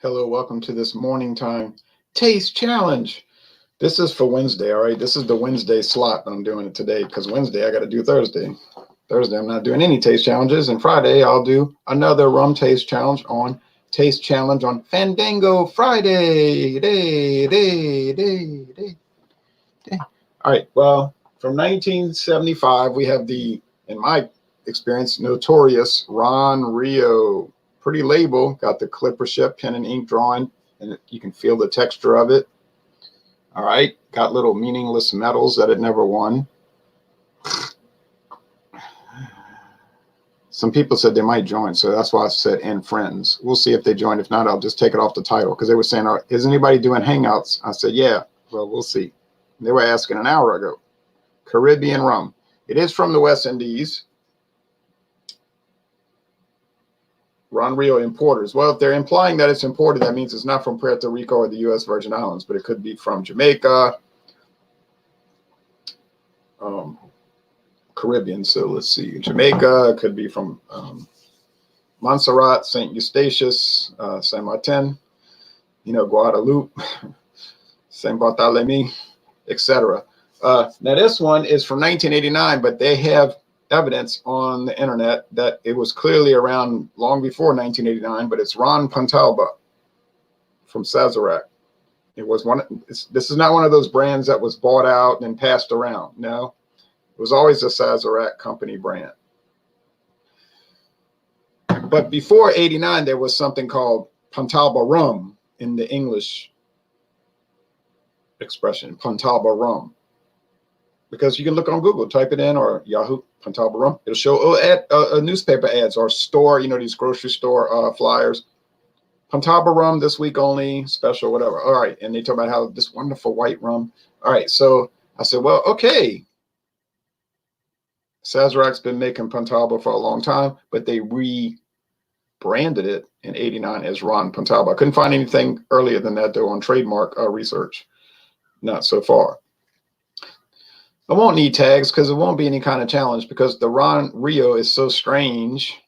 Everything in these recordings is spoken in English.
Hello, welcome to this morning time taste challenge. This is for Wednesday, all right? This is the Wednesday slot. I'm doing it today because Wednesday I got to do Thursday. Thursday I'm not doing any taste challenges, and Friday I'll do another rum taste challenge on Fandango Friday. Day. All right. Well, from 1975 we have the, in my experience, notorious Ron Rio. Pretty label, got the clipper ship, pen and ink drawing, and you can feel the texture of it. All right, got little meaningless medals that it never won. Some people said they might join, so that's why I said and friends. We'll see if they join. If not, I'll just take it off the title because they were saying, is anybody doing hangouts? I said, yeah. Well, we'll see. They were asking an hour ago. Caribbean rum. It is from the West Indies. Ron Rio importers. Well, if they're implying that it's imported, that means it's not from Puerto Rico or the U.S. Virgin Islands, but it could be from Jamaica, Caribbean. So let's see, Jamaica. It could be from Montserrat, Saint Eustatius, Saint Martin, Guadalupe, Saint Barthélemy, etc. Now this one is from 1989, but they have evidence on the internet that it was clearly around long before 1989, but it's Ron Pontalba from Sazerac. It was one. This is not one of those brands that was bought out and passed around. No, it was always a Sazerac company brand. But before 89, there was something called Pontalba rum in the English expression, Pontalba rum. Because you can look on Google, type it in, or Yahoo, Pontalba rum. It'll show newspaper ads or store, these grocery store flyers. Pontalba rum this week only, special, whatever. All right. And they talk about how this wonderful white rum. All right. So I said, well, okay. Sazerac's been making Pontalba for a long time, but they rebranded it in 89 as Ron Pontalba. I couldn't find anything earlier than that, though, on trademark research. Not so far. I won't need tags because it won't be any kind of challenge because the Ron Rio is so strange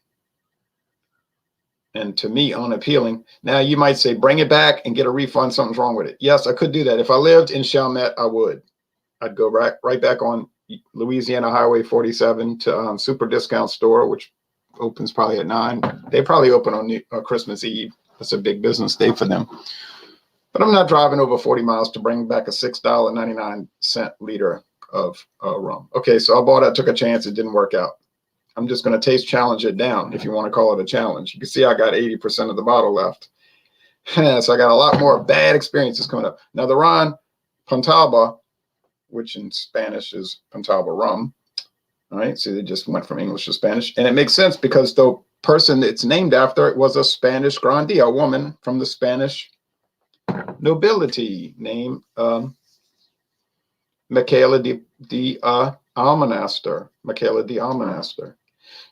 and to me unappealing. Now you might say, bring it back and get a refund. Something's wrong with it. Yes, I could do that. If I lived in Chalmette, I would. I'd go right back on Louisiana Highway 47 to Super Discount Store, which opens probably at 9. They probably open on Christmas Eve. That's a big business day for them. But I'm not driving over 40 miles to bring back a $6.99 liter of rum. Okay, so I bought it, took a chance, it didn't work out. I'm just going to taste challenge it down, if you want to call it a challenge. You can see I got 80% of the bottle left. So I got a lot more bad experiences coming up. Now the Ron Pontalba, which in Spanish is Pontalba rum, all right, so they just went from English to Spanish, and it makes sense because the person it's named after, it was a Spanish grandee, a woman from the Spanish nobility named Michaela de Almonaster. Michaela de Almonaster.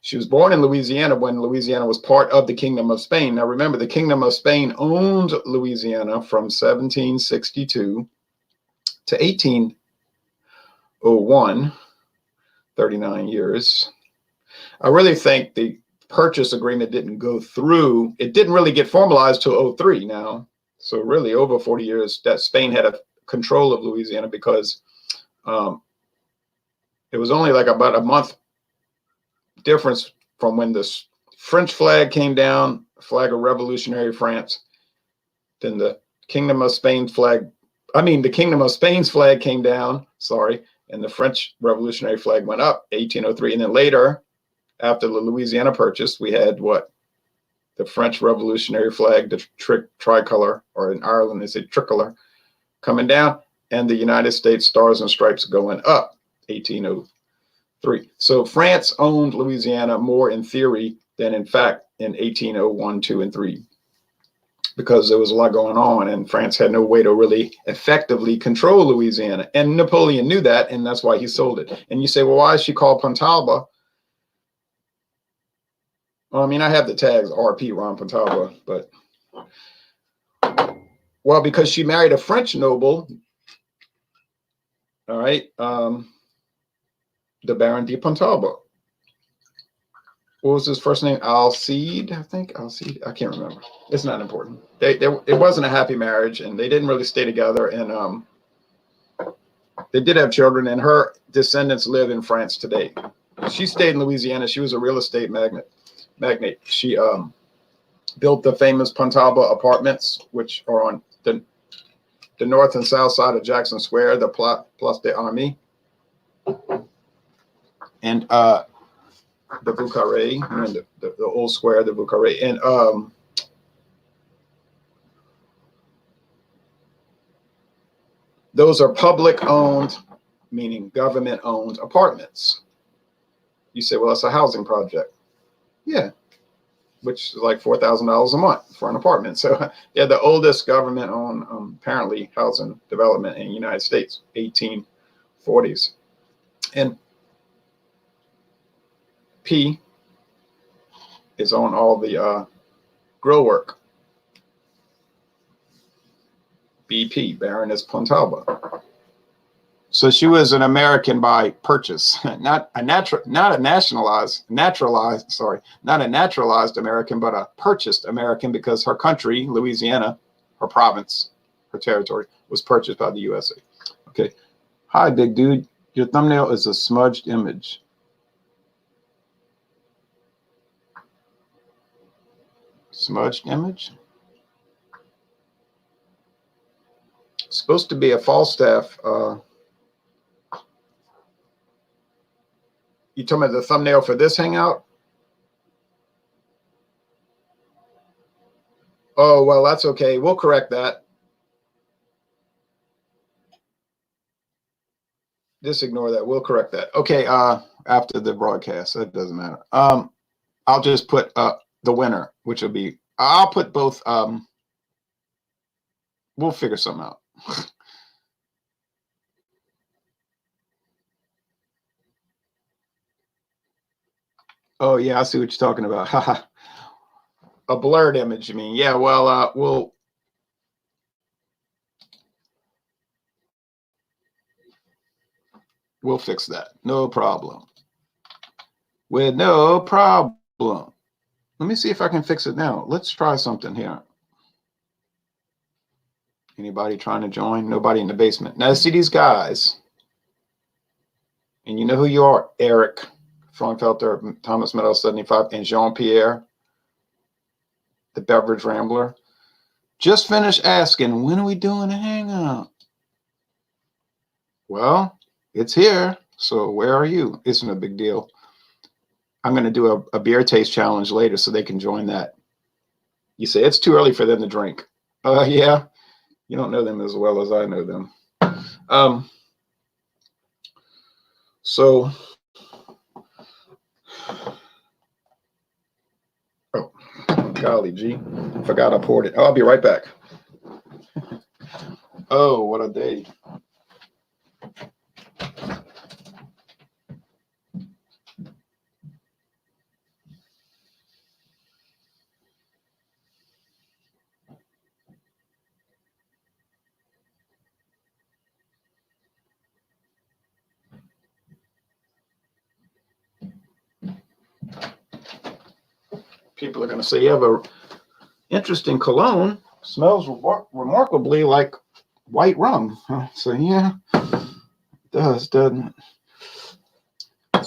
She was born in Louisiana when Louisiana was part of the Kingdom of Spain. Now remember, the Kingdom of Spain owned Louisiana from 1762 to 1801, 39 years. I really think the purchase agreement didn't go through. It didn't really get formalized till 03 now. So really over 40 years that Spain had a control of Louisiana because it was only like about a month difference from when the French flag came down, flag of Revolutionary France. Then the Kingdom of Spain flag, the Kingdom of Spain's flag came down, and the French Revolutionary flag went up, 1803. And then later, after the Louisiana Purchase, we had what? The French Revolutionary flag, the tricolor, or in Ireland they say tricolor, coming down, and the United States Stars and Stripes going up, 1803. So France owned Louisiana more in theory than in fact in 1801, 2, and 3, because there was a lot going on, and France had no way to really effectively control Louisiana. And Napoleon knew that, and that's why he sold it. And you say, well, why is she called Pontalba? Well, I have the tags RP Ron Pontalba, but well, because she married a French noble, all right, the Baron de Pontalba. What was his first name? Alcide, I think. Alcide. I can't remember. It's not important. It wasn't a happy marriage, and they didn't really stay together. And they did have children, and her descendants live in France today. She stayed in Louisiana. She was a real estate magnate. She built the famous Pontalba apartments, which are on the north and south side of Jackson Square, the Place des Armies, and the Vieux Carré, I mean the old square, the Vieux Carré, and those are public owned, meaning government owned apartments. You say, well, it's a housing project. Yeah, which is like $4,000 a month for an apartment. So they're the oldest government owned, apparently, housing development in the United States, 1840s. And P is on all the grill work. BP, Baroness Pontalba. So she was an American by purchase, not a naturalized American, but a purchased American, because her country, Louisiana, her province, her territory, was purchased by the USA. Okay. Hi, big dude. Your thumbnail is a smudged image. Smudged image? It's supposed to be a Falstaff. You talking about the thumbnail for this hangout? Oh, well, that's okay. We'll correct that. Just ignore that. We'll correct that. Okay, after the broadcast, it doesn't matter. I'll just put the winner, which will be, I'll put both. We'll figure something out. Oh, yeah, I see what you're talking about. A blurred image, you mean? Yeah, well, we'll fix that. No problem. With no problem. Let me see if I can fix it now. Let's try something here. Anybody trying to join? Nobody in the basement. Now, see these guys. And you know who you are, Eric Frauenfelder, Thomas Meadows 75, and Jean-Pierre, the Beverage Rambler. Just finished asking, when are we doing a hangout? Well, it's here. So where are you? Isn't a big deal. I'm going to do a beer taste challenge later so they can join that. You say it's too early for them to drink. Yeah, you don't know them as well as I know them. So, oh, golly gee, forgot I poured it. Oh, I'll be right back. Oh, what a day. People are going to say, you have a interesting cologne. Smells remarkably like white rum. So yeah, it does, doesn't it?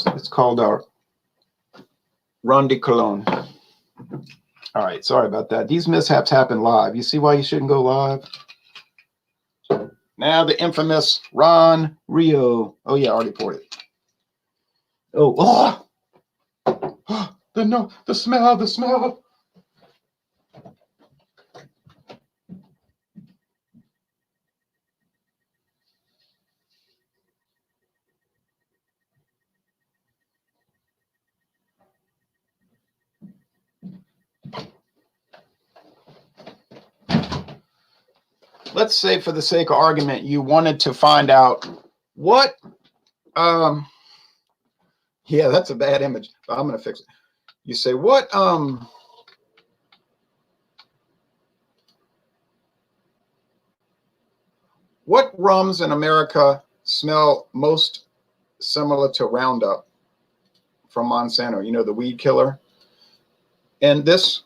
It's called our Run de Cologne. All right, sorry about that. These mishaps happen live. You see why you shouldn't go live? Now the infamous Ron Rio. Oh yeah, I already poured it. Oh, the smell. Let's say, for the sake of argument, you wanted to find out what, yeah, that's a bad image, but I'm going to fix it. You say, what rums in America smell most similar to Roundup from Monsanto, you know, the weed killer. And this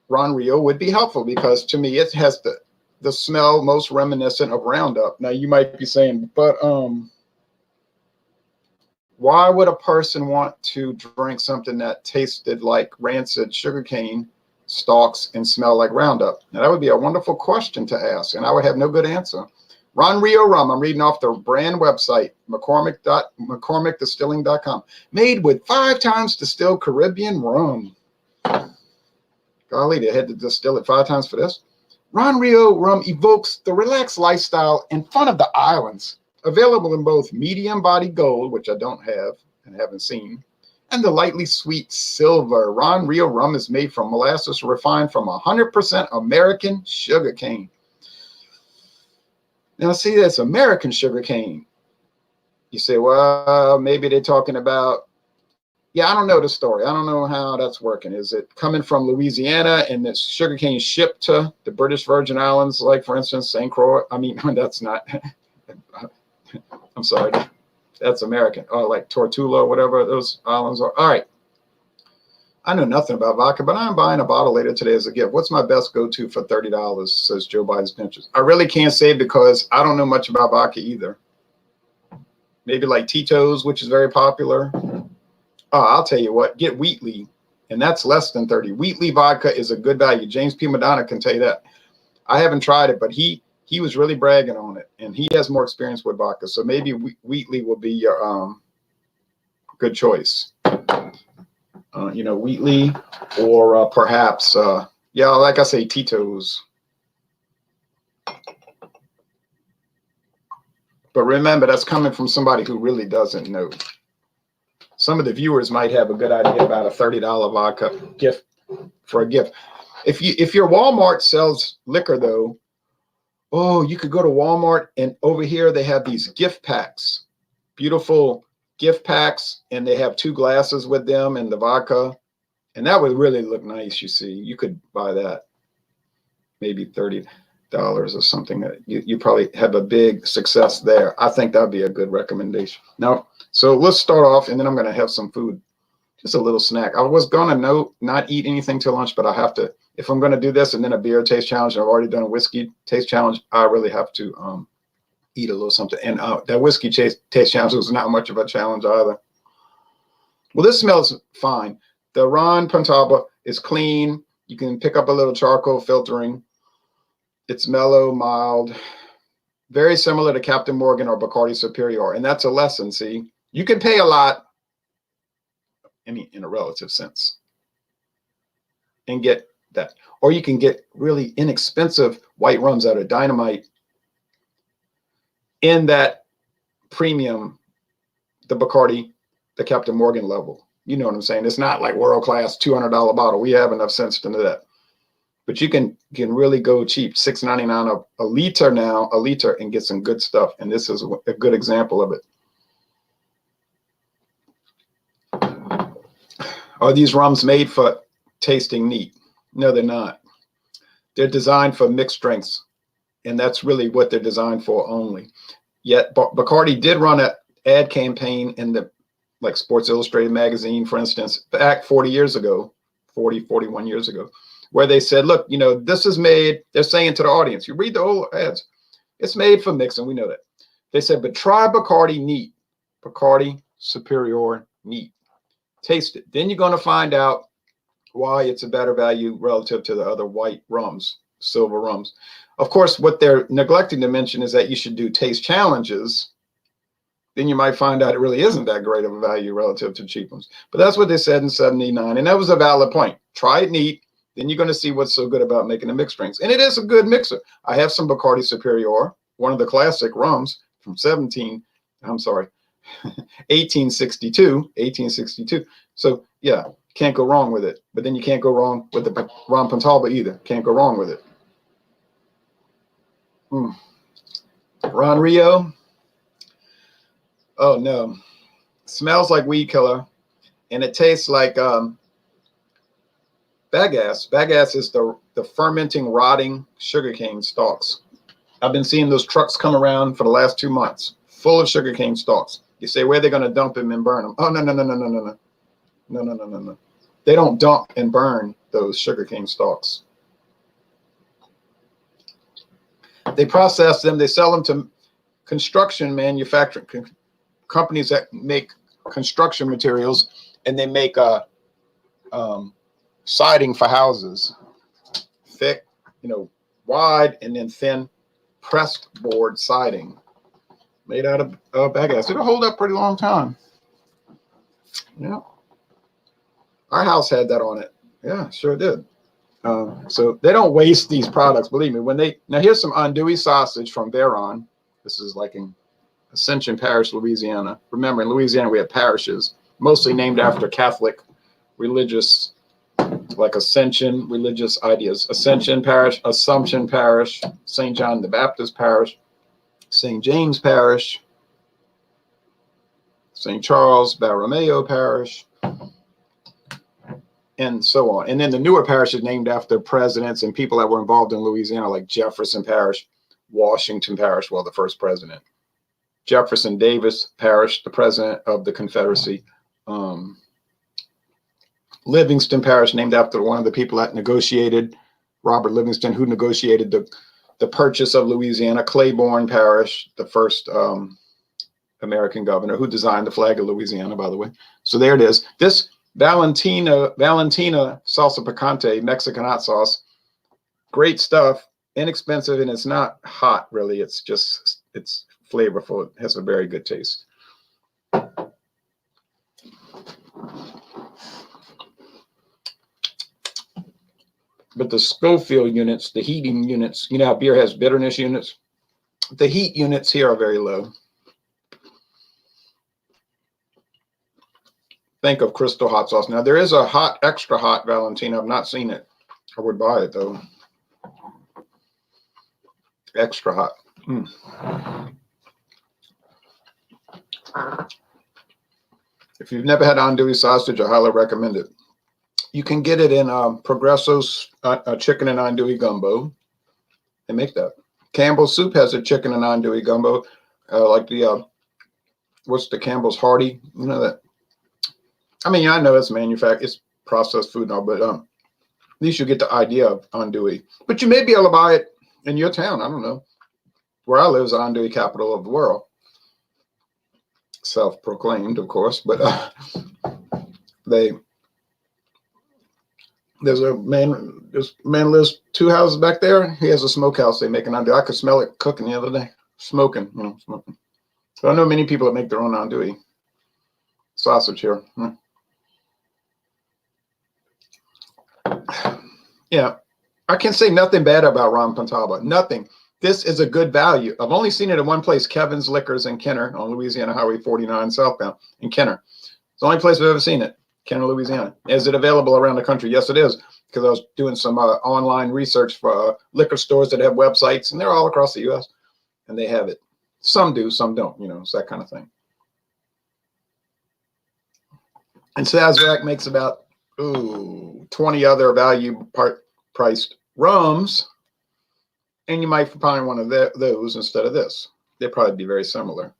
Ron Rio would be helpful because to me, it has the smell most reminiscent of Roundup. Now you might be saying, but why would a person want to drink something that tasted like rancid sugarcane stalks and smell like Roundup? Now that would be a wonderful question to ask, and I would have no good answer. Ron Rio rum, I'm reading off the brand website, McCormickdistilling.com, made with 5 times distilled Caribbean rum. Golly, they had to distill it 5 times for this. Ron Rio rum evokes the relaxed lifestyle and fun of the islands. Available in both medium body gold, which I don't have and haven't seen, and the lightly sweet silver. Ron Rio rum is made from molasses refined from 100% American sugarcane. Now, see, that's American sugarcane. You say, well, maybe they're talking about, yeah, I don't know the story. I don't know how that's working. Is it coming from Louisiana and this sugarcane shipped to the British Virgin Islands, like, for instance, St. Croix? I mean, that's not, I'm sorry, that's American. Oh, like Tortuga, whatever those islands are. All right. I know nothing about vodka, but I'm buying a bottle later today as a gift. What's my best go-to for $30, says Joe Biden's Pinterest. I really can't say because I don't know much about vodka either. Maybe like Tito's, which is very popular. Oh, I'll tell you what, get Wheatley, and that's less than 30. Wheatley vodka is a good value. James P. Madonna can tell you that. I haven't tried it, but he was really bragging on it, and he has more experience with vodka. So maybe Wheatley will be your good choice. You know, Wheatley, or perhaps, yeah, like I say, Tito's. But remember, that's coming from somebody who really doesn't know. Some of the viewers might have a good idea about a $30 vodka gift for a gift. If your Walmart sells liquor, though, oh, you could go to Walmart, and over here they have these gift packs, beautiful gift packs, and they have 2 glasses with them and the vodka, and that would really look nice. You see, you could buy that, maybe $30 or something. That you probably have a big success there. I think that'd be a good recommendation. Now, so let's start off, and then I'm going to have some food, just a little snack. I was going to not eat anything till lunch, but I have to. If I'm going to do this and then a beer taste challenge, I've already done a whiskey taste challenge, I really have to eat a little something. And that whiskey taste challenge was not much of a challenge either. Well, this smells fine. The Ron Pontalba is clean. You can pick up a little charcoal filtering. It's mellow, mild, very similar to Captain Morgan or Bacardi Superior. And that's a lesson, see? You can pay a lot, I mean, in a relative sense, and get that. Or you can get really inexpensive white rums that are dynamite in that premium, the Bacardi, the Captain Morgan level. You know what I'm saying? It's not like world-class $200 bottle. We have enough sense to know that. But you can really go cheap, $6.99 a liter now, a liter, and get some good stuff. And this is a good example of it. Are these rums made for tasting neat? No, they're not. They're designed for mixed drinks, and that's really what they're designed for only. Yet Bacardi did run an ad campaign in the like Sports Illustrated magazine, for instance, back 41 years ago, where they said, look, you know, this is made, they're saying to the audience, you read the old ads, it's made for mixing, we know that. They said, but try Bacardi neat, Bacardi Superior neat. Taste it. Then you're going to find out why it's a better value relative to the other white rums, silver rums. Of course, what they're neglecting to mention is that you should do taste challenges. Then you might find out it really isn't that great of a value relative to cheap ones. But that's what they said in 79. And that was a valid point. Try it neat. Then you're going to see what's so good about making the mixed drinks. And it is a good mixer. I have some Bacardi Superior, one of the classic rums from 1862. So yeah, can't go wrong with it. But then you can't go wrong with the Ron Pontalba either. Can't go wrong with it. Ron Rio. Oh no, smells like weed killer, and it tastes like bagasse. Bagasse is the fermenting, rotting sugarcane stalks. I've been seeing those trucks come around for the last 2 months, full of sugarcane stalks. You say, where are they going to dump them and burn them? Oh, no, no, no, no, no, no, no. No, no, no, no, no. They don't dump and burn those sugarcane stalks. They process them. They sell them to construction manufacturing companies that make construction materials, and they make siding for houses, thick, wide, and then thin pressed board siding made out of bagasse. It'll hold up pretty long time. Yeah. Our house had that on it. Yeah, sure did. So they don't waste these products, believe me. Now here's some andouille sausage from Veron. This is like in Ascension Parish, Louisiana. Remember, in Louisiana we have parishes, mostly named after Catholic religious, like Ascension religious ideas. Ascension Parish, Assumption Parish, St. John the Baptist Parish, St. James Parish, St. Charles Borromeo Parish, and so on. And then the newer parish is named after presidents and people that were involved in Louisiana, like Jefferson Parish, Washington Parish, well, the first president. Jefferson Davis Parish, the president of the Confederacy. Livingston Parish, named after one of the people that negotiated, Robert Livingston, who negotiated the purchase of Louisiana. Claiborne Parish, the first American governor, who designed the flag of Louisiana, by the way. So there it is. This Valentina salsa picante, Mexican hot sauce, great stuff, inexpensive, and it's not hot really. It's flavorful. It has a very good taste. But the Schofield units, the heating units, you know how beer has bitterness units? The heat units here are very low. Think of Crystal hot sauce. Now there is a hot, extra hot Valentina. I've not seen it. I would buy it though. Extra hot. If you've never had andouille sausage, I highly recommend it. You can get it in Progresso's chicken and andouille gumbo. They make that. Campbell's Soup has a chicken and andouille gumbo, like the what's the Campbell's Hearty? You know that. I mean, I know it's manufactured, it's processed food now, but at least you get the idea of andouille. But you may be able to buy it in your town. I don't know. Where I live is the andouille capital of the world. Self-proclaimed, of course, but there's a man. This man lives 2 houses back there. He has a smokehouse. They make an andouille. I could smell it cooking the other day, smoking. Smoking. So I know many people that make their own andouille sausage here. Yeah, I can say nothing bad about Ron Pontalba. Nothing. This is a good value. I've only seen it in one place, Kevin's Liquors in Kenner on Louisiana Highway 49 southbound in Kenner. It's the only place I've ever seen it, Kenner, Louisiana. Is it available around the country? Yes, it is, because I was doing some online research for liquor stores that have websites, and they're all across the U.S., and they have it. Some do, some don't. It's that kind of thing. And Sazerac makes about 20 other priced rums, and you might find one of those instead of this. They'd probably be very similar.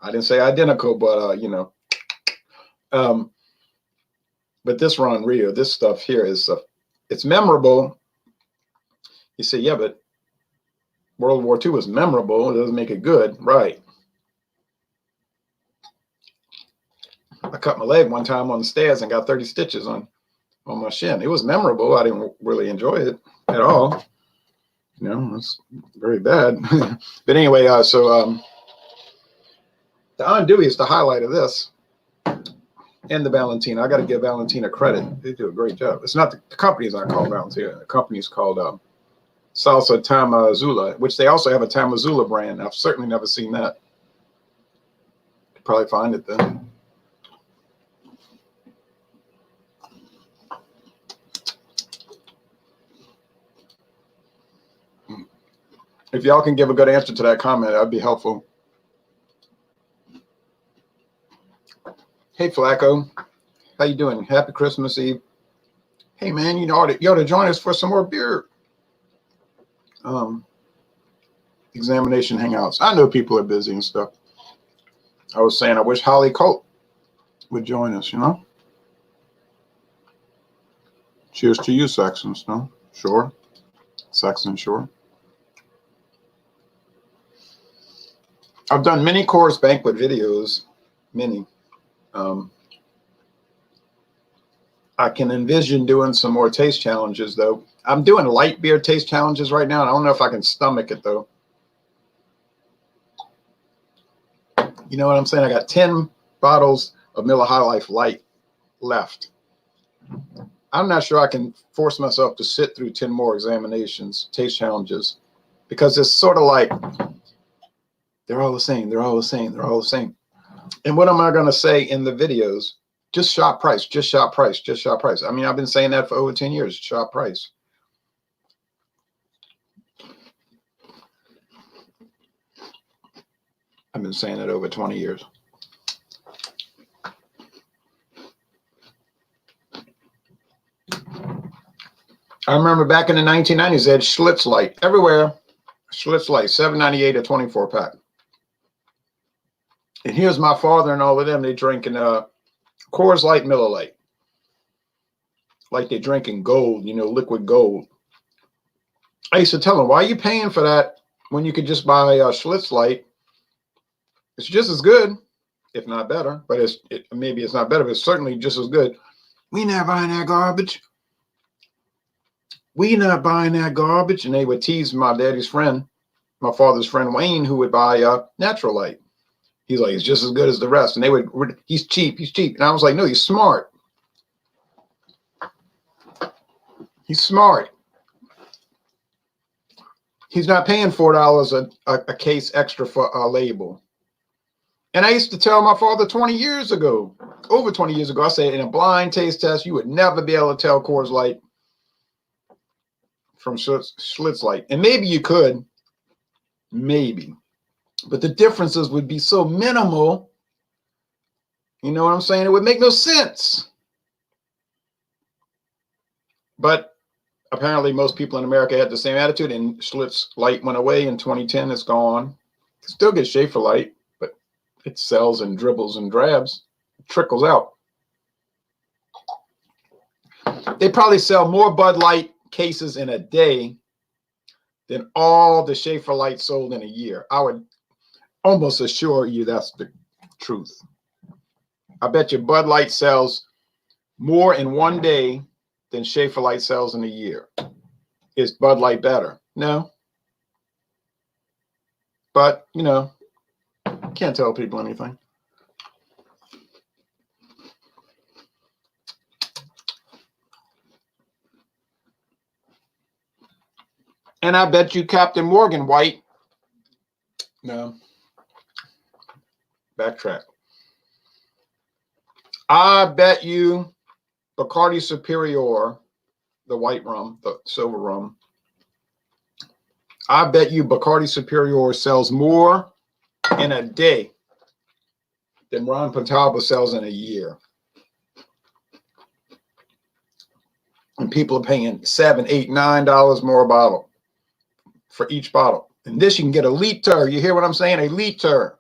I didn't say identical, but but this Ron Rio, this stuff here is it's memorable. You say, yeah, but World War II was memorable. It doesn't make it good, right? I cut my leg one time on the stairs and got 30 stitches on my shin. It was memorable. I didn't really enjoy it at all. It's very bad. But anyway, so the andouille is the highlight of this, and the Valentina. I got to give Valentina credit. They do a great job. It's not the company's not called Valentina. The company's called Salsa Tamazula, which they also have a Tamazula brand. I've certainly never seen that. Could probably find it then. If y'all can give a good answer to that comment, that'd be helpful. Hey, Flacco. How you doing? Happy Christmas Eve. Hey, man, you ought to join us for some more beer examination hangouts. I know people are busy and stuff. I was saying I wish Holly Colt would join us, you know. Cheers to you, Saxons, no? Sure. Saxon, sure. I've done many Coors Banquet videos, many. I can envision doing some more taste challenges, though. I'm doing light beer taste challenges right now, and I don't know if I can stomach it, though. You know what I'm saying? I got 10 bottles of Miller High Life Light left. I'm not sure I can force myself to sit through 10 more examinations, taste challenges, because it's sort of like they're all the same. They're all the same. They're all the same. And what am I going to say in the videos? Just shop price, just shop price, just shop price. I mean, I've been saying that for over 10 years, shop price. I've been saying it over 20 years. I remember back in the 1990s, they had Schlitz Light everywhere. Schlitz Light, $7.98 a 24 pack. And here's my father and all of them. They drinking Coors Light, Miller Light, like they're drinking gold, you know, liquid gold. I used to tell them, why are you paying for that when you could just buy Schlitz Light? It's just as good, if not better. But maybe it's not better, but it's certainly just as good. We not buying that garbage. We not buying that garbage. And they would tease my daddy's friend, my father's friend Wayne, who would buy Natural Light. He's like, it's just as good as the rest. And they would, he's cheap, he's cheap. And I was like, no, he's smart. He's smart. He's not paying $4 a case extra for a label. And I used to tell my father 20 years ago, over 20 years ago, I said, in a blind taste test, you would never be able to tell Coors Light from Schlitz Light. And maybe you could, maybe. But the differences would be so minimal. You know what I'm saying? It would make no sense. But apparently most people in America had the same attitude, and Schlitz Light went away in 2010. It's gone. You still get Schaefer Light, but it sells and dribbles and drabs. It trickles out. They probably sell more Bud Light cases in a day than all the Schaefer Light sold in a year. I would almost assure you that's the truth. I bet you Bud Light sells more in one day than Schaefer Light sells in a year. Is Bud Light better? No. But, you know, can't tell people anything. And I bet you Captain Morgan White, no, backtrack. I bet you Bacardi Superior, the white rum, the silver rum, I bet you Bacardi Superior sells more in a day than Ron Pontalba sells in a year. And people are paying $7, $8, $9 more a bottle for each bottle. And this you can get a liter. You hear what I'm saying? A liter.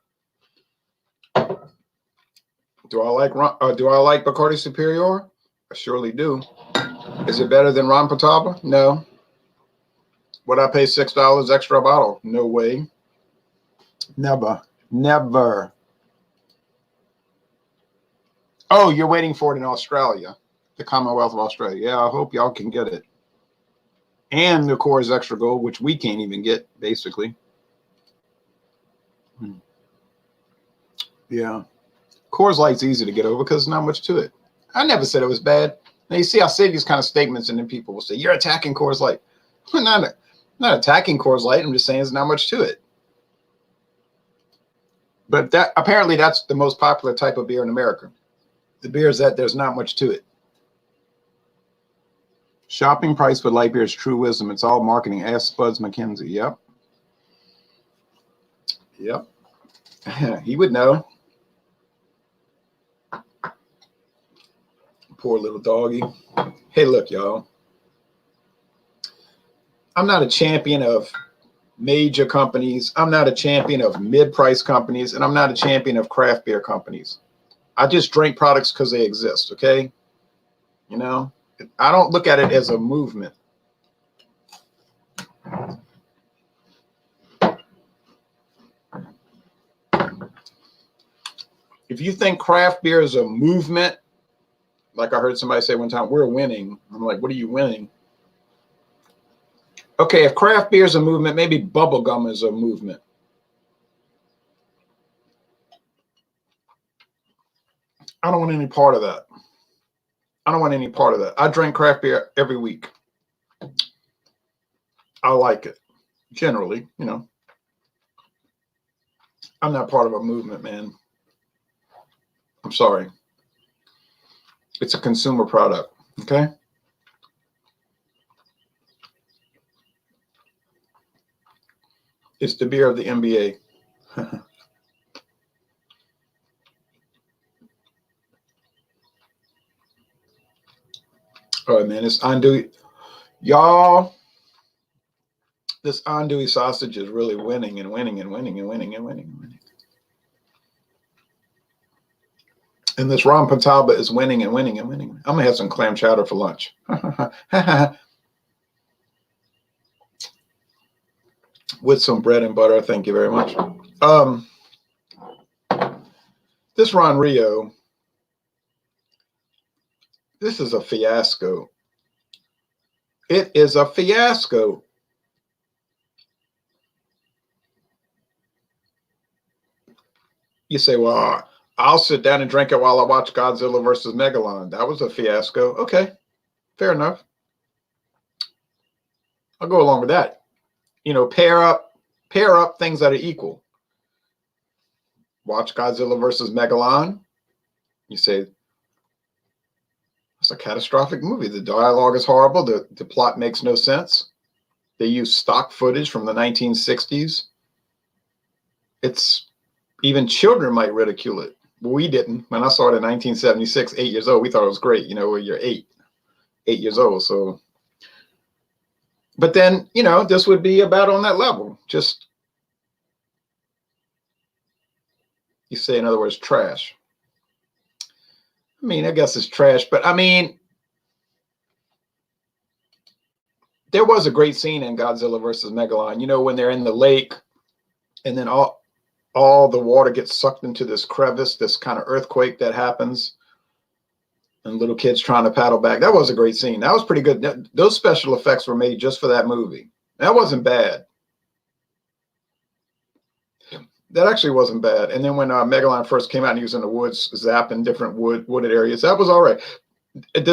Do I like Bacardi Superior? I surely do. Is it better than Ron Pontalba? No. Would I pay $6 extra a bottle? No way. Never. Never. Oh, you're waiting for it in Australia, the Commonwealth of Australia. Yeah, I hope y'all can get it. And the Coors Extra Gold, which we can't even get, basically. Yeah. Coors Light's easy to get over because there's not much to it. I never said it was bad. Now, you see, I say these kind of statements, and then people will say, you're attacking Coors Light. I'm not attacking Coors Light. I'm just saying there's not much to it. But that apparently that's the most popular type of beer in America. The beer is that there's not much to it. Shopping price for light beer is true wisdom. It's all marketing. Ask Spuds McKenzie. Yep. Yep. He would know. Poor little doggy. Hey, look, y'all. I'm not a champion of major companies. I'm not a champion of mid-price companies, and I'm not a champion of craft beer companies. I just drink products because they exist, okay? You know, I don't look at it as a movement. If you think craft beer is a movement, like I heard somebody say one time, we're winning. I'm like, what are you winning? Okay, if craft beer is a movement, maybe bubblegum is a movement. I don't want any part of that. I don't want any part of that. I drink craft beer every week. I like it, generally, you know. I'm not part of a movement, man. I'm sorry. It's a consumer product, okay? It's the beer of the NBA. All right, man. This andouille, y'all. This andouille sausage is really winning and winning and winning and winning and winning and winning. And this rum Pontalba is winning and winning and winning. I'm gonna have some clam chowder for lunch. With some bread and butter. Thank you very much. This Ron Rio, this is a fiasco. It is a fiasco. You say, well, I'll sit down and drink it while I watch Godzilla versus Megalon. That was a fiasco. Okay, fair enough. I'll go along with that. You know, pair up things that are equal. Watch Godzilla versus Megalon. You say, it's a catastrophic movie. The dialogue is horrible. The plot makes no sense. They use stock footage from the 1960s. It's, even children might ridicule it. We didn't. When I saw it in 1976, 8 years old, we thought it was great. You know, when you're 8 years old. So, but then, you know, this would be about on that level. Just, you say, in other words, trash. I mean, I guess it's trash, but I mean, there was a great scene in Godzilla versus Megalon. You know, when they're in the lake and then all the water gets sucked into this crevice, this kind of earthquake that happens, and little kids trying to paddle back. That was a great scene. That was pretty good. Those special effects were made just for that movie. That wasn't bad. That actually wasn't bad. And then when Megalon first came out and he was in the woods, zapping different wooded areas, that was all right. It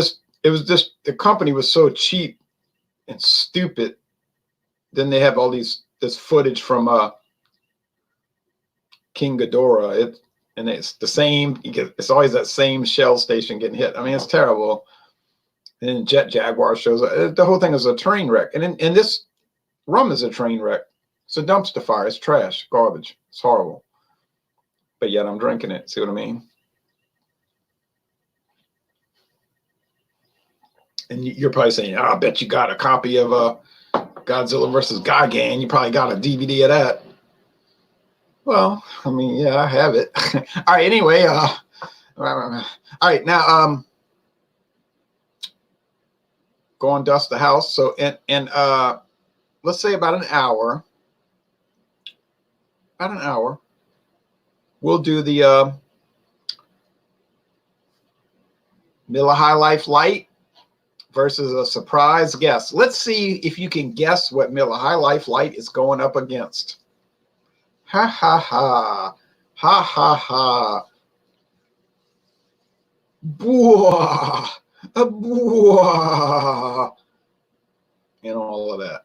was just, the company was so cheap and stupid. Then they have all this footage from King Ghidorah. And it's the same. It's always that same shell station getting hit. I mean, it's terrible. And then Jet Jaguar shows up. The whole thing is a train wreck. And this rum is a train wreck. It's a dumpster fire. It's trash, garbage. It's horrible. But yet I'm drinking it. See what I mean? And you're probably saying, oh, I bet you got a copy of Godzilla versus Gigan. You probably got a DVD of that. Well, I mean, yeah, I have it. All right, anyway. All right, now go and dust the house. So, and let's say about an hour. About an hour, we'll do the Miller High Life Light versus a surprise guess. Let's see if you can guess what Miller High Life Light is going up against. Ha ha ha. Ha ha ha. Bwah. Bwah. And all of that.